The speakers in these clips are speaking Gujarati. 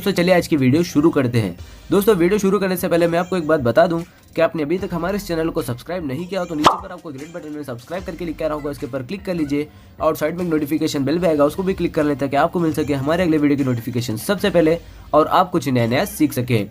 दोस्तों चलिए आज की वीडियो शुरू करते हैं। दोस्तों वीडियो शुरू करने से पहले मैं आपको एक बात बता दूं कि आपने अभी तक हमारे इस चैनल को सब्सक्राइब नहीं किया हो तो नीचे पर आपको ग्रेट बटन में सब्सक्राइब करके लिखा रहा होगा, इसके पर क्लिक कर लीजिए और साइड में नोटिफिकेशन बेल भी आएगा, उसको भी क्लिक कर लें ताकि आपको मिल सके हमारे अगले वीडियो की नोटिफिकेशन सबसे पहले और आप कुछ नया नया सीख सके।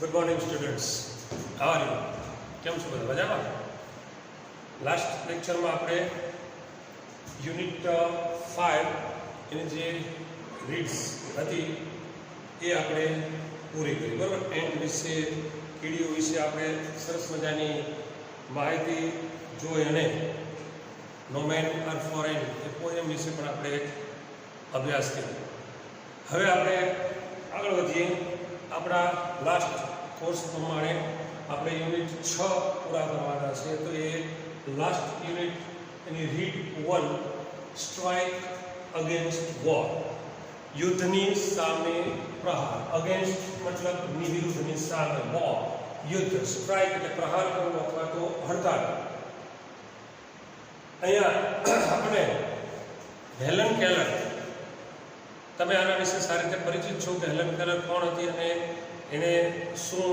Good morning students, how are you? કેમ છો બધા મજામાં? લાસ્ટ લેક્ચરમાં આપણે યુનિટ 5 એની જે રીડ્સ હતી એ આપણે પૂરી કરી, બરાબર? એન્ડ વિશે, કીડીઓ વિશે આપણે સરસ મજાની માહિતી જોઈ અને નો મેન આર ફોરેન એ પોએમ વિશે પણ આપણે અભ્યાસ કર્યો. હવે આપણે આગળ વધીએ. આપણા લાસ્ટ કોર્સ પ્રમાણે આપણે યુનિટ 6 પૂરા કરવાના છે. તો એ લાસ્ટ યુનિટ એની રીડ 1 સ્ટ્રાઇક અગેન્સ્ટ વોર, યુદ્ધની સામે પ્રહાર. અગેન્સ્ટ મતલબ વિરુદ્ધની સામે, વોર યુદ્ધ, સ્ટ્રાઇક એટલે પ્રહાર કરવો અથવા તો હડતાળ. અહીંયા આપણે હેલન કેલર, તમે આના વિશે સારી રીતે પરિચિત છો કે હેલન કેલર કોણ હતી અને એણે શું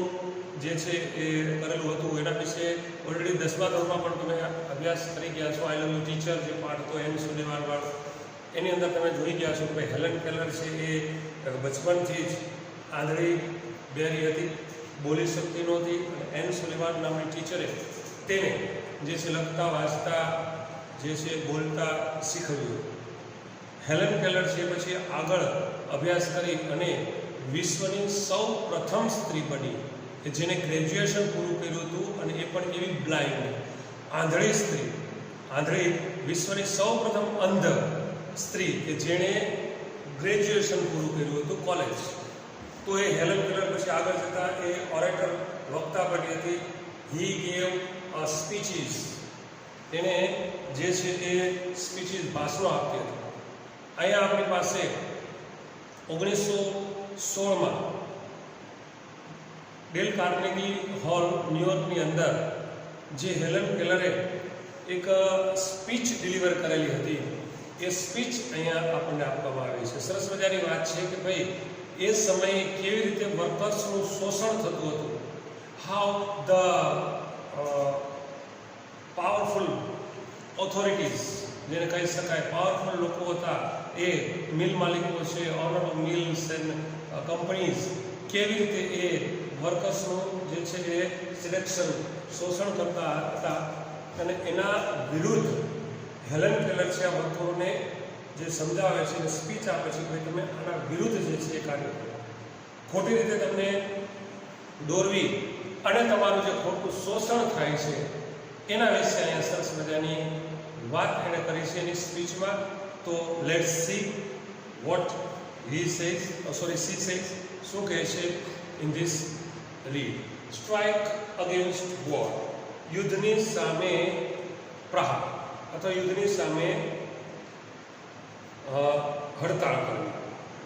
જે છે એ કરેલું હતું એના વિશે ઓલરેડી 10મા ધોરણમાં પણ તમે અભ્યાસ કરી ગયા છો. આઈ લવ યુ ટીચર જે પાઠ હતો એન સુલેવાનવાળો, એની અંદર તમે જોઈ ગયા છો કે ભાઈ હેલન કેલર છે એ બચપનથી જ આંધળી બેરી હતી, બોલી શકતી નહોતી અને એન સુલેવાન નામની ટીચરે તેને જે છે લખતા વાંચતા જે છે બોલતા શીખવ્યું. હેલન કેલર છે પછી આગળ અભ્યાસ કરી અને વિશ્વની સૌ પ્રથમ સ્ત્રી બની કે જેને ગ્રેજ્યુએશન પૂરું કર્યું હતું અને એ પણ એવી બ્લાઇન્ડ આંધળી સ્ત્રી, આંધળી વિશ્વની સૌ પ્રથમ અંધ સ્ત્રી કે જેણે ગ્રેજ્યુએશન પૂરું કર્યું હતું કોલેજ. તો એ હેલન કેલર પછી આગળ જતાં એ ઓરેટર વક્તા બની હતી. હી ગેવ સ્પીચીસ, તેને જે છે એ સ્પીચીસ ભાષણો આપતી હતી. અહીંયા આપણી પાસે 1916માં ડેલ કાર્નેગી હોલ ન્યુયોર્કની અંદર જે હેલન કેલરે એક સ્પીચ ડિલિવર કરેલી હતી એ સ્પીચ અહીંયા આપણને આપવામાં આવી છે. સરસ મજાની વાત છે કે ભાઈ એ સમયે કેવી રીતે વર્કર્સનું શોષણ થતું હતું. હાઉ ધ પાવરફુલ ઓથોરિટીઝ, જેને કહી શકાય પાવરફુલ લોકો હતા, એ મિલ માલિકો છે, owner of mills and companies, કેવી રીતે એ વર્કર્સનું જે છે એ સિલેક્શન, શોષણ કરતા હતા. અને એના વિરુદ્ધ હેલન કેલર છે આ વર્કરોને જે સમજાવે છે અને સ્પીચ આપે છે કે ભાઈ તમે આના વિરુદ્ધ જે છે એ કાર્ય કરો, ખોટી રીતે તમને દોરવી અને તમારું જે ખોટું શોષણ થાય છે એના વિશે અહીંયા સરસ મજાની વાત એણે કરી છે એની સ્પીચમાં. તો let's see what he says, C says, શું કહે છે in this read. Strike against war, યુદ્ધની સામે પ્રહાર અથવા યુદ્ધની સામે હડતાળ કરવી,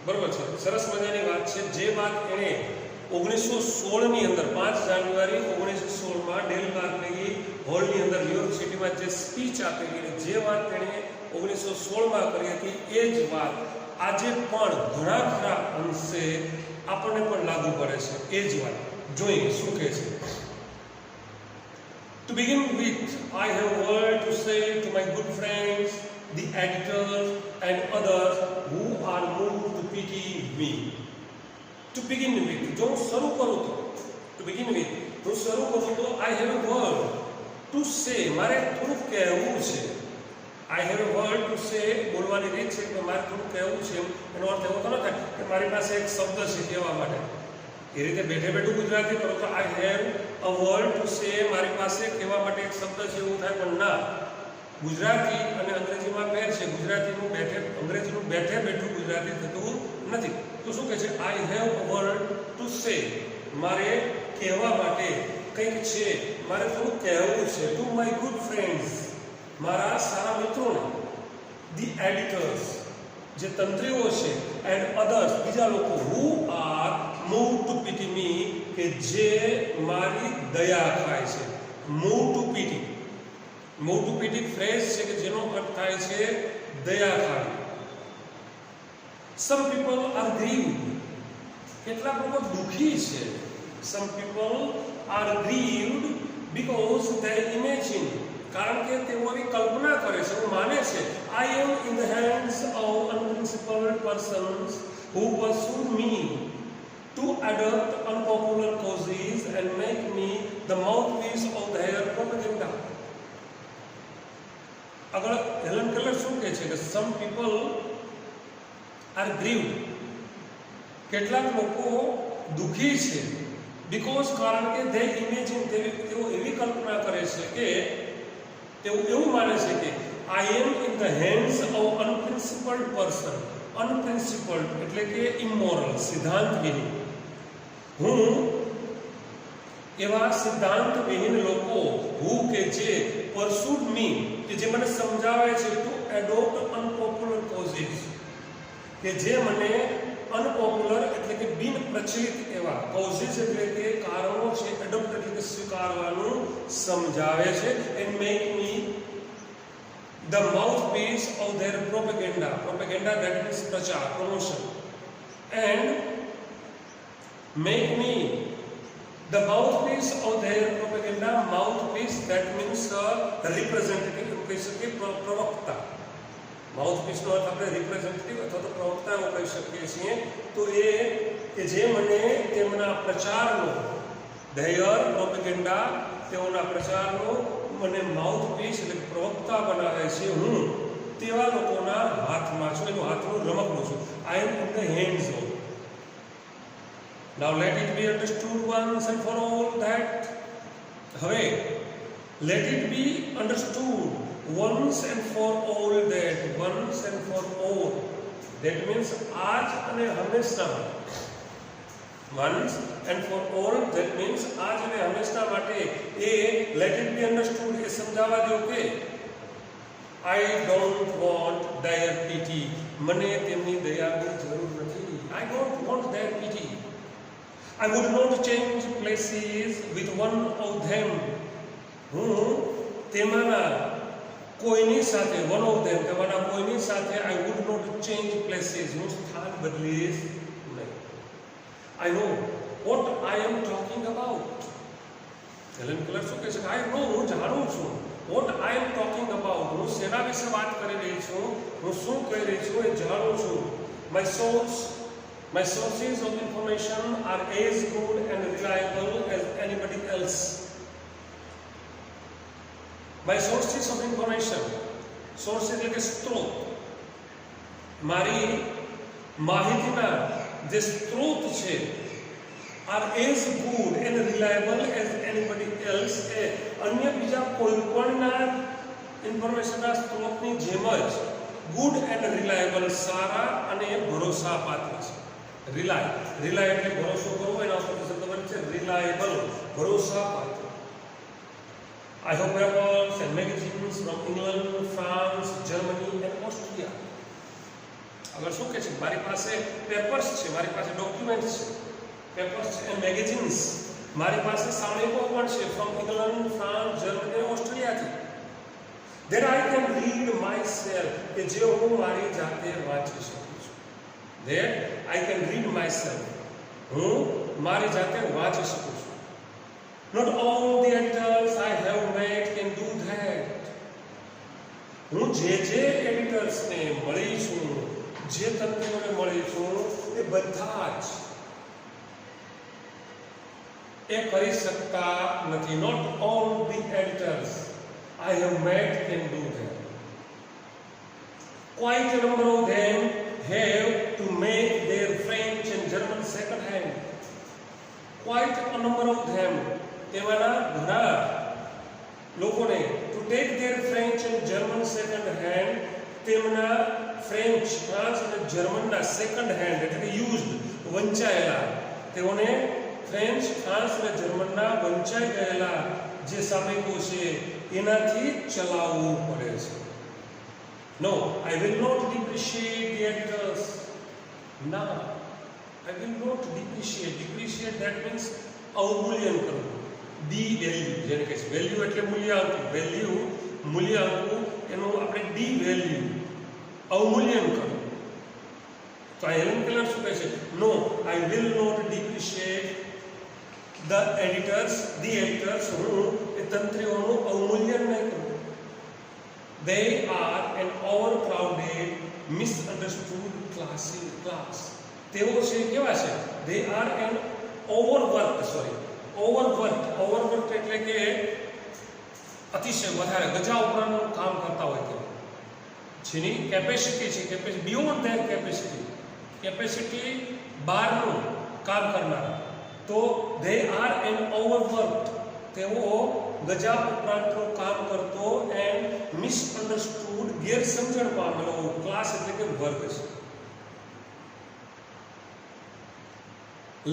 બરાબર છે. સરસ મજાની વાત છે. જે વાત એણે 1916ની અંદર 5 જાન્યુઆરી 1916માં ડેલ કાર્નેગી હોલની અંદર ન્યુયોર્ક સિટીમાં જે સ્પીચ આપેલી અને જે વાત તેણે 1916માં કરી હતી એ જ વાત આજે પણ ઘણા ખરા અંશે આપણને પણ લાગુ પડે છે. એ જ વાત જોઈએ શું કહે છે. To begin with, I have a word to say to my good friends the editors and others who are moved to pity me. To begin with, જો હું શરૂ કરું તો to begin with, હું શરૂ કરું તો I have a word to say. મારે થોડુંક કહેવું છે. I have a word to say. બોલવાની રીત છે કે મારે થોડુંક કહેવું છે. એનો અર્થ એવો તો ન થાય કે મારી પાસે એક શબ્દ છે કહેવા માટે. એ રીતે બેઠે બેઠું ગુજરાતી કરો તો I have a word to say. મારી પાસે કહેવા માટે એક શબ્દ છે એવું થાય, પણ ના, ગુજરાતી અને અંગ્રેજીમાં ફેર છે. અંગ્રેજીનું બેઠે બેઠું ગુજરાતી થતું નથી. તો શું કહે છે? I have a word to say. મારે કહેવા માટે કંઈક છે, મારે થોડું કહેવું છે. ટુ માય ગુડ ફ્રેન્ડ્સ, મારા સારા મિત્રોને. ધી એડિટર્સ, જે તંત્રીઓ છે, એન્ડ અધર્સ, બીજા લોકો, who are move to pity me, કે જે મારી દયા ખાય છે. Move to pity. Move to pity phrase છે કે જેનો અર્થ થાય છે દયા ખાવી. સમ પીપલ આર ગ્રીવ્ડ, કેટલાક લોકો દુઃખી છે. Some people are grieved because they imagine, કારણ કે તેઓ એવી કલ્પના કરે છે, એવું માને છે. I am in the hands of unprincipled persons who pursue me to adopt unpopular causes and make me the mouthpiece of their propaganda. આગળ હેલન કેલર શું કહે છે કે સમ પીપલ આર ગ્રીવ્ડ, કેટલાક લોકો દુઃખી છે. બીકોઝ, કારણ કે દે ઇમેજિન, તેઓ એવી કલ્પના કરે છે કે તેઓ એવું માને છે કે I am in the hands of unprincipled person. Unprincipled એટલે કે immoral, સિદ્ધાંતવિહીન. હું એવા સિદ્ધાંતવિહીન લોકો, હું કે જે pursued me, કે જે મને સમજાવે છે to adopt unpopular causes, કે જે મને અનપોપ્યુલર એટલે કે બિન પ્રચલિત એવા causes એટલે કે કારણો છે, એડોપ્ટ એટલે કે સ્વીકારવાનું સમજાવે છે. And make me the mouthpiece of their propaganda. Propaganda that means પ્રચાર, promotion. And make me the mouthpiece of their propaganda. Mouthpiece that means representative, કહી શકીએ પ્રવક્તા. માઉથપીસનો અર્થ આપણે રિપ્રેઝેન્ટેટિવ અથવા તો પ્રવક્તા એવો કહી શકીએ છીએ. તો એ કે જે મને તેમના પ્રચારનો, ધેયર પ્રોપેગેન્ડા, તેઓના પ્રચારનો મને માઉથપીસ એટલે પ્રવક્તા બનાવે છે. હું તેવા લોકોના હાથમાં છું, એનું હાથનું રમકડું છું. I am in the hands of. Now let it be understood once and for all that. હવે let it be understood once and for all that. Once and for all, that means આજ અને હંમેશા. once and for all, that means આજ અને હંમેશા માટે. એ let it be understood, એ સમજાવવા દો કે I don't want their pity. મને તેમની દયાની જરૂર નથી. I don't want their pity. I would not change places with one of them. હું તેમાંના કોઈની સાથે, one of them, તેમાંના કોઈની સાથે I would not change places. હું સ્થાન બદલીશ નહીં. I know what I am talking about. Helen Keller શું કહે છે? I know, હું જાણું છું. What I am talking about, હું શેના વિશે વાત કરી રહી છું, હું શું કહી રહી છું એ જાણું છું. My sources of information are as good and reliable as anybody else. My sources of information, source એટલે કે સ્ત્રોત. મારી માહિતીના જે સ્ત્રોત છે, are as good and reliable as anybody else. એ અન્ય બીજા કોઈ પણના ઇન્ફોર્મેશનના સ્ત્રોતની જેમ જ ગુડ એન્ડ રિલાયબલ, સારા અને ભરોસાપાત્ર છે. રિલાય એટલે ભરોસો કરવો, એના ઉપરથી શબ્દ બને છે reliable, ભરોસાપાત્ર. I have papers and magazines from England, France, Germany and Austria. અગર શું કહે છે? મારી પાસે પેપર્સ છે, મારી પાસે ડોક્યુમેન્ટ્સ છે, પેપર્સ એન્ડ મેગેઝિન્સ, મારી પાસે સામયિકો પણ છે, ફ્રોમ ઇંગ્લેન્ડ, ફ્રાન્સ, જર્મની અને ઓસ્ટ્રેલિયાથી. That I can read myself, કે જે હું મારી જાતે વાંચી શકું છું. That I can read myself, હું મારી જાતે વાંચી શકું છું. Not all the editors I have met can do that. હું જે એડિટર્સને મળી છું, જે તંત્રીઓને મળી છું, એ બધા જ એ કરી શકતા નથી. Not all the editors I have met can do that. Quite a number of them have to make their French and German second hand. Quite a number of them, તેવાના ઘણા લોકોને to take their French and German second hand, તેમના ફ્રેન્ચ, ફ્રાન્સ અને જર્મનના સેકન્ડ હેન્ડ એટલે કે યુઝડ, વંચાયેલા, તેઓને ફ્રેન્ચ, ફ્રાન્સ અને જર્મનના વંચાઈ ગયેલા જે સામયિકો છે એનાથી ચલાવવું પડે છે. No, I will not depreciate the editors. No, I will not depreciate. Depreciate, that means અવમૂલ્યન કરવું. ડી-વેલ્યુ જેને કહે છે. વેલ્યુ એટલે મૂલ્યાંક. વેલ્યુ મૂલ્યાંકવું, એનું આપણે ડી-વેલ્યુ, અવમૂલ્યન કરવું. તો આ હેલન કેલર શું કહે છે? No, I will not depreciate the editors. હું એ તંત્રીઓનું અવમૂલ્યન નહીં કરું. They are an overcrowded, misunderstood class. તેઓ છે કેવા છે? They are an overworked એટલે કે અતિશય વધારે, ગજા ઉપરાંતનું કામ કરતા હોય તેઓ, જેની કેપેસિટી છે બિયોન્ડ ધેર કેપેસિટી બહારનું કામ કરનાર. તો they are an overworked, તેઓ ગજા ઉપરાંતનું કામ કરતો એન્ડ મિસઅન્ડરસ્ટુડ, ગેરસમજણ પામેલો ક્લાસ એટલે કે વર્ગ છે.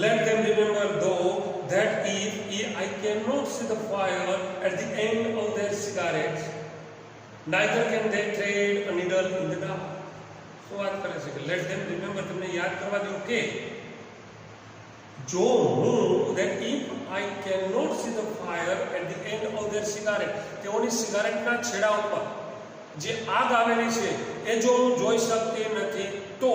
Let them remember though that if I cannot see the fire at the end of their cigarettes, neither can they thread a needle in the dark. શું વાત કરે છે કે let them remember, તમને યાદ કરવા દો કે જો હું that if I cannot see the fire at the end of their cigarette, તેઓની સિગારેટના છેડા ઉપર જે આગ આવેલી છે એ જો હું જોઈ શકતી નથી તો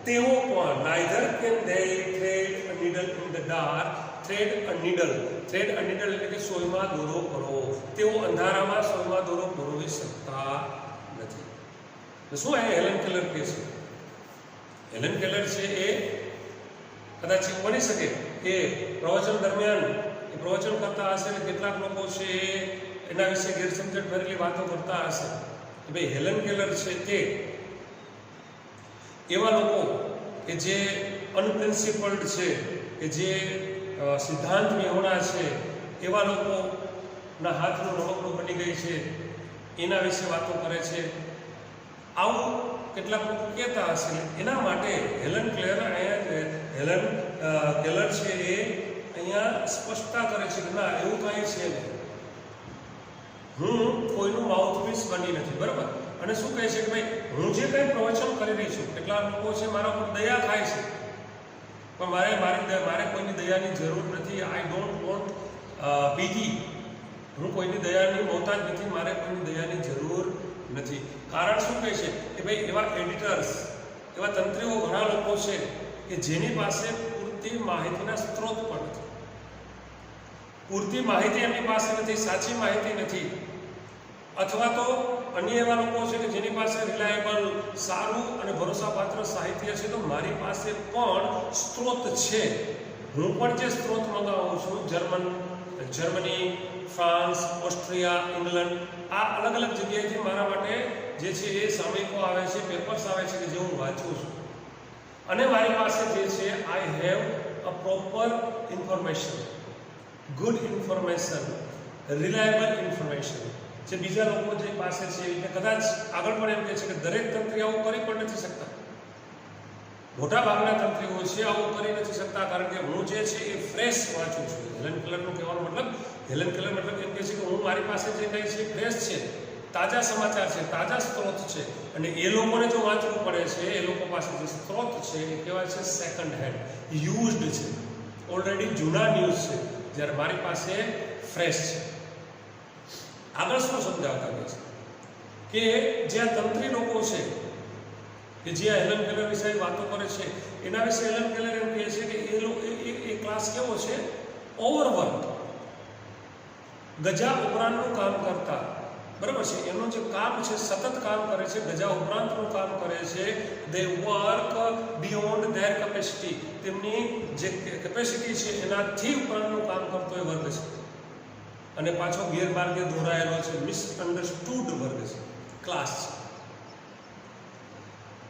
તેઓ પણ neither can they thread a needle in the dark. thread a needle એટલે કે સોયમાં દોરો પરોવો. તેઓ અંધારામાં સોયમાં દોરો પરોવી શકતા નથી. શું એ હેલન કેલર કહે છે? હેલન કેલર છે એ કદાચ એવું બની શકે કે પ્રવચન દરમિયાન એ પ્રવચન કરતા હશે ને કેટલાક લોકો છે એના વિશે ગેરસમજણ ભરેલી વાતો કરતા હશે કે ભાઈ હેલન કેલર છે તે એવા લોકો કે જે અનપ્રિન્સિપલ્ડ છે, કે જે સિદ્ધાંત વિહોણા છે, એવા લોકોના હાથનું નવકડું બની ગઈ છે, એના વિશે વાતો કરે છે. આવું કેટલાક લોકો કહેતા હશે. એના માટે હેલન કેલર છે એ અહીંયા સ્પષ્ટતા કરે છે કે ના, એવું કાંઈ છે નહીં. હું કોઈનું માઉથપીસ બની નથી, બરાબર. અને શું કહે છે કે ભાઈ હું જે કંઈ પ્રવચન કરી રહી છું, કેટલાક લોકો છે મારા ઉપર દયા ખાય છે, પણ મારે કોઈની દયાની જરૂર નથી. I don't want PT. હું કોઈની દયાની મોહતાજ નથી, મારે કોઈની દયાની જરૂર નથી. કારણ શું કહે છે કે ભાઈ એવા એડિટર્સ, એવા તંત્રીઓ ઘણા લોકો છે કે જેની પાસે પૂરતી માહિતીના સ્ત્રોત પણ નથી. પૂરતી માહિતી એમની પાસે નથી, સાચી માહિતી નથી. અથવા તો અન્ય એવા લોકો છે કે જેની પાસે રિલાયેબલ, સારું અને ભરોસાપાત્ર સાહિત્ય છે. તો મારી પાસે પણ સ્ત્રોત છે. હું પણ જે સ્ત્રોત મંગાવું છું, જર્મની, ફ્રાન્સ, ઓસ્ટ્રિયા, ઇંગ્લેન્ડ, આ અલગ અલગ જગ્યાએથી મારા માટે જે છે એ સામયિકો આવે છે, પેપર્સ આવે છે કે જે હું વાંચું છું. અને મારી પાસે જે છે I have a proper information, good information, reliable information. જે બીજા લોકો જે પાસે છે એને કદાચ આગળ પણ એમ કહે છે કે દરેક તંત્રી આવું કરી પણ નથી શકતા. મોટા ભાગના તંત્રીઓ છે આવું કરી નથી શકતા, કારણ કે હું જે છે એ ફ્રેશ વાંચું છું. હેલન કેલરનું કહેવાનો મતલબ, હેલન કેલર મતલબ એમ કહે છે કે હું મારી પાસે જે કંઈ છે ફ્રેશ છે, તાજા સમાચાર છે, તાજા સ્ત્રોત છે. અને એ લોકોને જો વાંચવું પડે છે, એ લોકો પાસે જે સ્ત્રોત છે એ કહેવાય છે સેકન્ડ હેન્ડ, યુઝડ છે, ઓલરેડી જૂના ન્યૂઝ છે, જ્યારે મારી પાસે ફ્રેશ છે. આગળ શું સમજાવતા કહે છે કે જે આ તંત્રી લોકો છે કે જે હેલન કેલર વિશે વાતો કરે છે, એના વિશે હેલન કેલર એમ કહે છે કે એ ક્લાસ કેવો છે? ઓવરવર્ક, ગજા ઉપરાંતનું કામ કરતા, બરાબર છે, એમનું જે કામ છે સતત કામ કરે છે, ગજા ઉપરાંતનું કામ કરે છે. દે વર્ક બિયોન્ડ ધેર કેપેસિટી, તેમની જે કેપેસિટી છે એનાથી ઉપરાંતનું કામ કરતો એ વર્ગ છે. અને પાછો ગેરમાર્ગે દોરાયેલો છે, મિસઅન્ડરસ્ટુડ વર્ગ છે, ક્લાસ છે.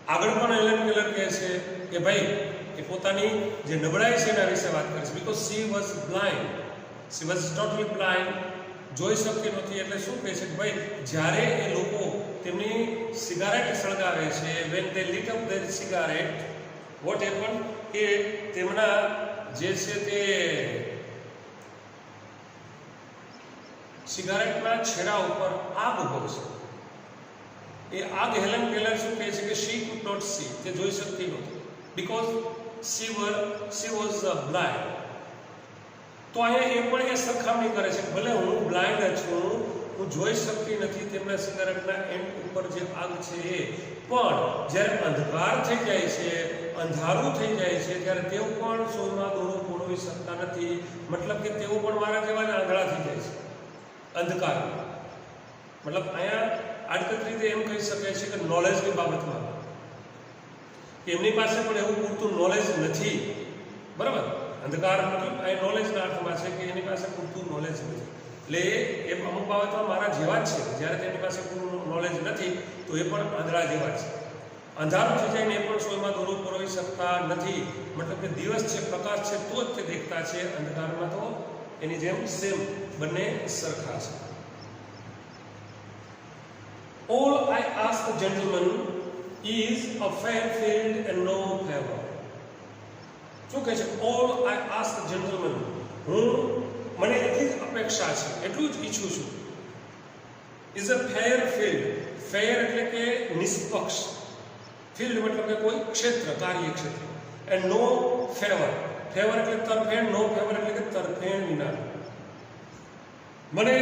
આગળ પણ એલન કેલર કહે છે કે ભાઈ એ પોતાની જે નબળાઈ છે એના વિશે વાત કરે છે. Because she was blind, she was totally blind, જોઈ શકતી નહોતી. એટલે શું કહે છે કે ભાઈ જ્યારે એ લોકો તેમની સિગારેટ સળગાવે છે, when they lit up there cigarette, what happen, કે તેમના જે છે તે સિગારેટના છેડા ઉપર આગ હોય છે. એ આગ હેલન કેલર શું કહે છે કે શી કુડ નોટ સી, તે જોઈ શકતી નહોતી, બીકોઝ શી વોઝ બ્લાઇન્ડ. તો અહીંયા એ પણ એ સરખામણી કરે છે, ભલે હું બ્લાઇન્ડ છું, હું જોઈ શકતી નથી તેમના સિગારેટના એન્ડ ઉપર જે આગ છે એ, પણ જ્યારે અંધકાર થઈ જાય છે, અંધારું થઈ જાય છે, ત્યારે તેઓ પણ સોમાં દોરો પોળવી શકતા નથી. મતલબ કે તેઓ પણ મારા જેવા જ આંધળા થઈ જાય છે અંધકાર. મતલબ અહીંયા આડકત રીતે એમ કહી શકાય છે કે નોલેજની બાબતમાં એમની પાસે પણ એવું પૂરતું નોલેજ નથી. બરાબર, અંધકાર મતલબ આ નોલેજના અર્થમાં છે કે એની પાસે પૂરતું નોલેજ નથી. એટલે એ અમુક બાબતમાં મારા જેવા જ છે. જ્યારે તેની પાસે પૂરું નોલેજ નથી તો એ પણ આંધળા જેવા જ છે. અંધારું થઈ જાય ને એ પણ સોયમાં દોરો પરોવી શકતા નથી. મતલબ કે દિવસ છે, પ્રકાશ છે, તો જ તે દેખતા છે, અંધકારમાં તો એની જેમ સેમ બંને સરખા છે. All I ask the gentleman is a fair field and no favor. શું કહે છે? All I ask the gentleman, મને એટલી જ અપેક્ષા છે, એટલું જ ઈચ્છું છું. is a fair field. fair એટલે કે નિષ્પક્ષ, ફિલ્ડ મતલબ કે કોઈ ક્ષેત્ર, કાર્ય ક્ષેત્ર. and no favor, favor એટલે તરફેણ, no favor એટલે કે તરફેણ વિના. મને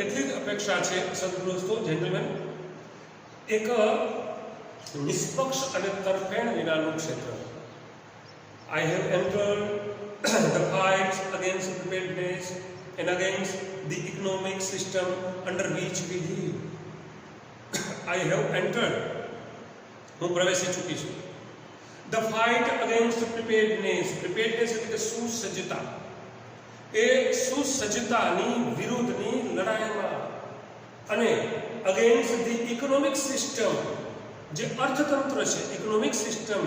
એટલી જ અપેક્ષા છે સદગુરુસ્તો જેન્ટલમેન, એક નિષ્પક્ષ અને તરફેણ વિનાનું ક્ષેત્ર. I have entered the fight against preparedness and against the economic system under which we live. I have entered, હું પ્રવેશી ચૂકી છું. The fight against preparedness, preparedness એટલે કે સુસજ્જતા, એ સુસજ્જતાની વિરુદ્ધની લડાઈમાં, અને અગેન્સ્ટ ધી ઇકોનોમિક સિસ્ટમ, જે અર્થતંત્ર છે, ઇકોનોમિક સિસ્ટમ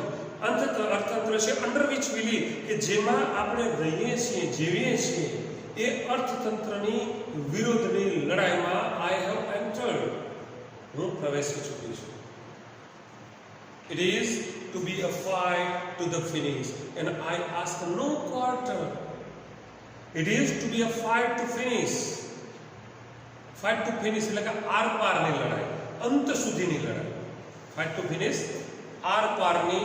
અર્થતંત્ર છે, અંડર વિચ વી લીવ, કે જેમાં આપણે રહીએ છીએ, જીવીએ છીએ, એ અર્થતંત્રની વિરુદ્ધની લડાઈમાં આઈ હેવ એન્ટર્ડ, હું પ્રવેશી ચૂકી છું. It is to be a fight to the finish and I ask no quarter. It is to be a fight to finish. Fight to finish એટલે કે આર પારની લડાઈ, અંત સુધીની લડાઈ. Fight to finish, આર પારની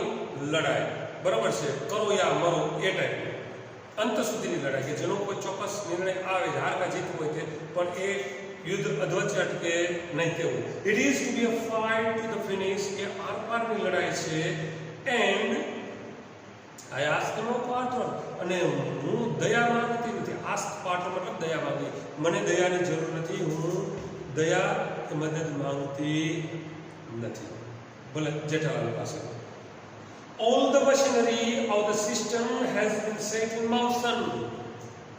લડાઈ, બરાબર છે, કરો યા મરો એ ટાઈપની અંત સુધીની લડાઈ, કે જેનો કોઈ ચોક્કસ નિર્ણય આવે, હાર કા જીત હોય તે, પણ એ યુદ્ધ અધવચ્ચે અટકે નહીં તેવું. It is to be a fight to the finish, એ આર પારની લડાઈ છે. And I ask no quarter, અને હું દયા માંગતી નથી. આસ્ક ક્વાર્ટર મતલબ દયા માંગી, મને દયાની જરૂર નથી, હું દયા કે મદદ માંગતી નથી. ભલે જેઠાલાલ પાસે all the machinery of the system has been set in motion.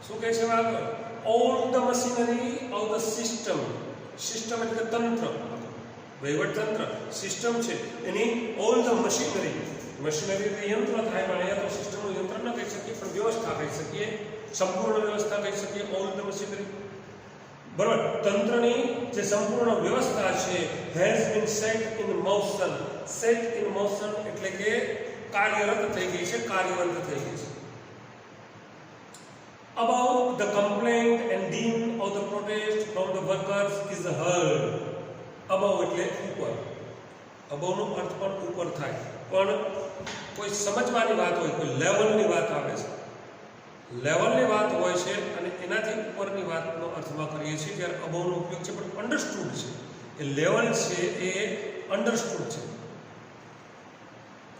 શું કહે છે આગળ? all the machinery of the system, system એટલે તંત્ર, વહીવટ તંત્ર, સિસ્ટમ છે એની all the machinery, મશીનરી એટલે યંત્ર થાય, પણ અહીંયા તો સિસ્ટમનું યંત્ર ન કહી શકીએ, પણ વ્યવસ્થા કહી શકીએ, સંપૂર્ણ વ્યવસ્થા કહી શકીએ. all the machinery, બરાબર, તંત્રની જે સંપૂર્ણ વ્યવસ્થા છે, has been set in motion. Set in motion એટલે કે કાર્યરત થઈ ગઈ છે, કાર્યરત થઈ ગઈ છે. Above the complaint and din of the protest from the workers is heard. Above એટલે ઉપર, above નો અર્થ પણ ઉપર થાય, પણ કોઈ સમજવાની વાત હોય, કોઈ લેવલની વાત આવે છે, લેવલની વાત હોય છે અને એનાથી ઉપરની વાતનો અર્થમાં કરીએ છીએ ત્યારે અબોવનો ઉપયોગ છે, પણ અન્ડરસ્ટુડ છે. એ લેવલ છે એ અન્ડરસ્ટુડ છે,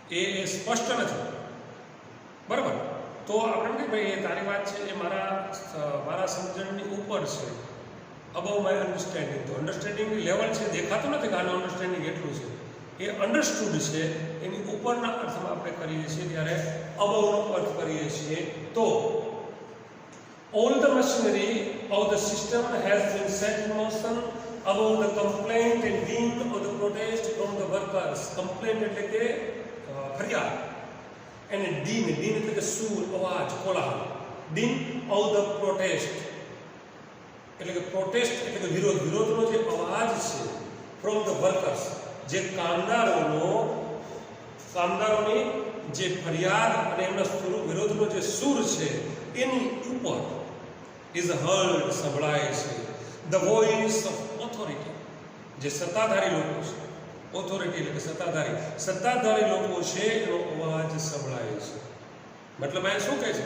એ સ્પષ્ટ નથી. બરાબર, તો આપણે કે ભાઈ એ તારી વાત છે એ મારા સમજણની ઉપર છે, અબાઉ માય અન્ડરસ્ટેન્ડિંગ. તો અન્ડરસ્ટેન્ડિંગની લેવલ છે, દેખાતું નથી કે આનું અન્ડરસ્ટેન્ડિંગ એટલું છે, એ અન્ડરસ્ટુડ છે, એની ઉપરના અર્થમાં આપણે કરીએ છીએ ત્યારે અબાઉનો અર્થ કરીએ છીએ. તો all the machinery of the system has been set in motion above the complaint and din of the protest from the workers. Complaint એટલે કે ફરિયાદ, અને din એટલે કે સૂર, અવાજ, કોલાહલ. din of the protest એટલે કે પ્રોટેસ્ટ એટલે કે વિરોધ, વિરોધનો જે અવાજ છે, from the workers જે કામદારોની જે ફરિયાદ અને એમના વિરોધનો જે સૂર છે એની ઉપર is heard સંભળાય છે. the voice of authority જે સત્તાધારી લોકો છે, ઓથોરિટી એટલે કે સત્તાધારી લોકો છે એનો અવાજ સંભળાય છે. મતલબ એ શું કહે છે